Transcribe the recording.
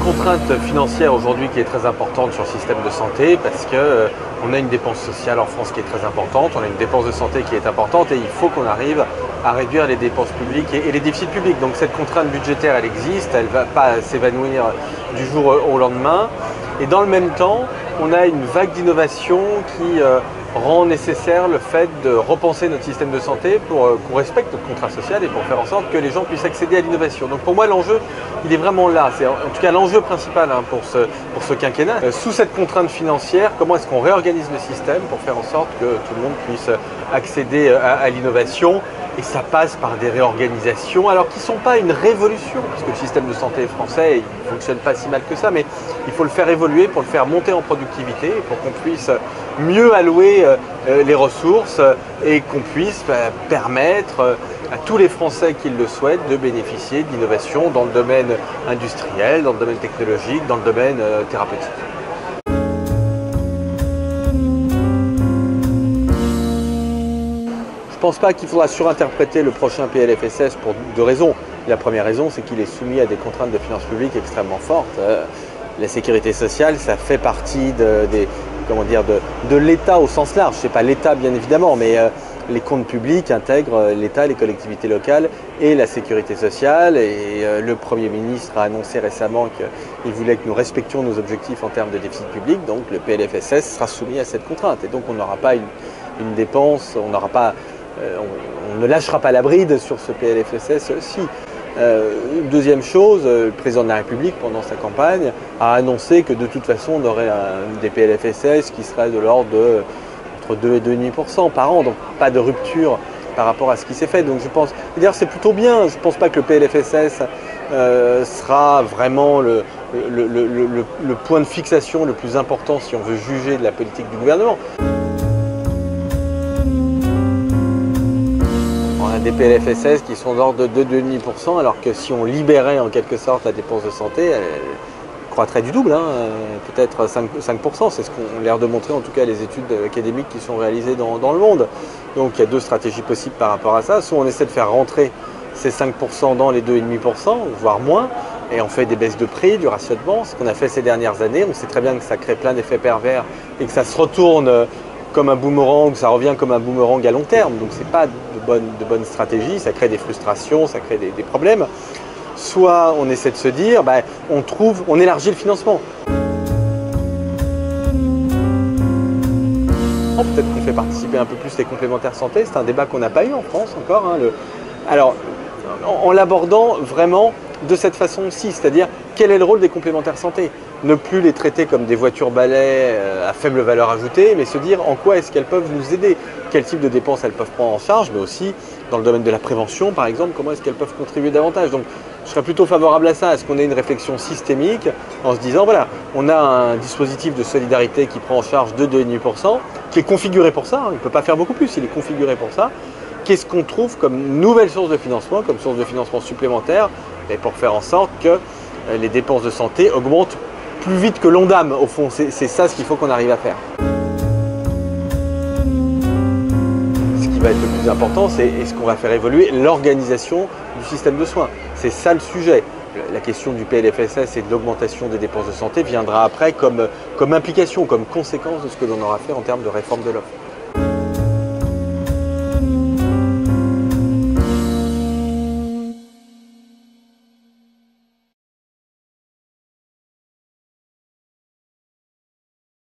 contrainte financière aujourd'hui qui est très importante sur le système de santé parce que on a une dépense sociale en France qui est très importante, on a une dépense de santé qui est importante et il faut qu'on arrive à réduire les dépenses publiques et les déficits publics. Donc cette contrainte budgétaire, elle existe, elle ne va pas s'évanouir du jour au lendemain. Et dans le même temps, on a une vague d'innovation qui rend nécessaire le fait de repenser notre système de santé pour qu'on respecte notre contrat social et pour faire en sorte que les gens puissent accéder à l'innovation. Donc pour moi, l'enjeu, il est vraiment là. C'est en tout cas l'enjeu principal pour ce quinquennat. Sous cette contrainte financière, comment est-ce qu'on réorganise le système pour faire en sorte que tout le monde puisse accéder à l'innovation? Et ça passe par des réorganisations, alors qui ne sont pas une révolution, parce que le système de santé français ne fonctionne pas si mal que ça, mais il faut le faire évoluer pour le faire monter en productivité, pour qu'on puisse mieux allouer les ressources et qu'on puisse permettre à tous les Français qui le souhaitent de bénéficier d'innovation dans le domaine industriel, dans le domaine technologique, dans le domaine thérapeutique. Je ne pense pas qu'il faudra surinterpréter le prochain PLFSS pour deux raisons. La première raison, c'est qu'il est soumis à des contraintes de finances publiques extrêmement fortes. La sécurité sociale, ça fait partie de l'État au sens large. Ce n'est pas l'État bien évidemment, mais les comptes publics intègrent l'État, les collectivités locales et la sécurité sociale. Et le Premier ministre a annoncé récemment qu'il voulait que nous respections nos objectifs en termes de déficit public. Donc le PLFSS sera soumis à cette contrainte. Et donc on n'aura pas une dépense, on ne lâchera pas la bride sur ce PLFSS aussi. Deuxième chose, le président de la République, pendant sa campagne, a annoncé que de toute façon, on aurait des PLFSS qui seraient de l'ordre de entre 2 et 2,5% par an, donc pas de rupture par rapport à ce qui s'est fait. Donc je pense, d'ailleurs c'est plutôt bien, je ne pense pas que le PLFSS sera vraiment le point de fixation le plus important si on veut juger de la politique du gouvernement. Des PLFSS qui sont d'ordre de 2,5%, alors que si on libérait en quelque sorte la dépense de santé, elle croîtrait du double, peut-être 5%, c'est ce qu'ont l'air de montrer en tout cas les études académiques qui sont réalisées dans le monde. Donc il y a deux stratégies possibles par rapport à ça, soit on essaie de faire rentrer ces 5% dans les 2,5%, voire moins, et on fait des baisses de prix, du rationnement, ce qu'on a fait ces dernières années. On sait très bien que ça crée plein d'effets pervers et que ça se retourne comme un boomerang, ça revient comme un boomerang à long terme, donc c'est pas de bonne stratégie, ça crée des frustrations, ça crée des problèmes. Soit on essaie de se dire, on élargit le financement. Peut-être qu'on fait participer un peu plus les complémentaires santé, c'est un débat qu'on n'a pas eu en France encore. Alors, en l'abordant vraiment de cette façon-ci, c'est-à-dire quel est le rôle des complémentaires santé? Ne plus les traiter comme des voitures balais à faible valeur ajoutée, mais se dire en quoi est-ce qu'elles peuvent nous aider, quel type de dépenses elles peuvent prendre en charge, mais aussi dans le domaine de la prévention par exemple, comment est-ce qu'elles peuvent contribuer davantage. Donc je serais plutôt favorable à ça, à ce qu'on ait une réflexion systémique en se disant voilà, on a un dispositif de solidarité qui prend en charge 2,5%, qui est configuré pour ça, il ne peut pas faire beaucoup plus, il est configuré pour ça. Qu'est-ce qu'on trouve comme nouvelle source de financement, comme source de financement supplémentaire, et pour faire en sorte que les dépenses de santé augmentent plus vite que l'Ondam, au fond, c'est ça ce qu'il faut qu'on arrive à faire. Ce qui va être le plus important, c'est est-ce qu'on va faire évoluer l'organisation du système de soins. C'est ça le sujet. La question du PLFSS et de l'augmentation des dépenses de santé viendra après comme implication, comme conséquence de ce que l'on aura fait en termes de réforme de l'offre.